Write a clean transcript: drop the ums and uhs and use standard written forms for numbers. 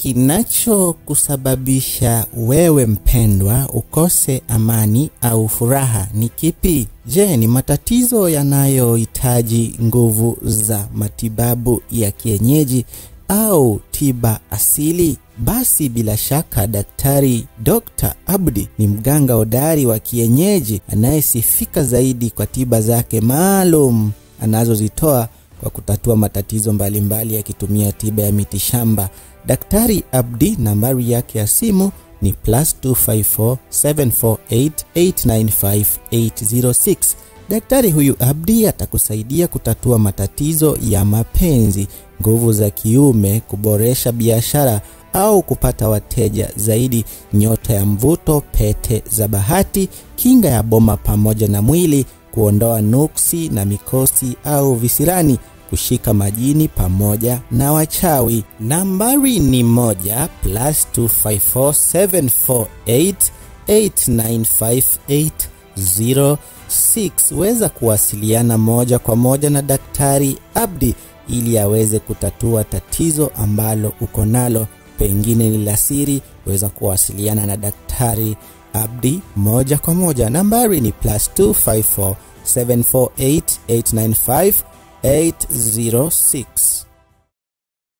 Kinachokusababisha wewe mpendwa ukose amani au furaha ni kipi? Je, ni matatizo yanayohitaji nguvu za matibabu ya kienyeji au tiba asili? Basi bila shaka Daktari Dr. Abdi ni mganga hodari wa kienyeji anayesifika zaidi kwa tiba zake maalum anazozitoa kwa kutatua matatizo mbalimbali akitumia tiba ya mitishamba. Daktari Abdi nambari yake ya simu ni +254 748 895 806. Daktari huyu Abdi atakusaidia kutatua matatizo ya mapenzi, nguvu za kiume, kuboresha biashara au kupata wateja zaidi, nyota ya mvuto, pete za bahati, kinga ya boma pamoja na mwili, kuondoa nuksi na mikosi au visirani, kushika majini pamoja na wachawi. Nambari ni 1 +254 748 895 806. Weza kuwasiliana moja kwa moja na Daktari Abdi ili aweze kutatua tatizo ambalo uko nalo, pengine ni la siri. Weza kuwasiliana na Daktari Abdi moja kwa moja. Nambari ni +254 748 895 806.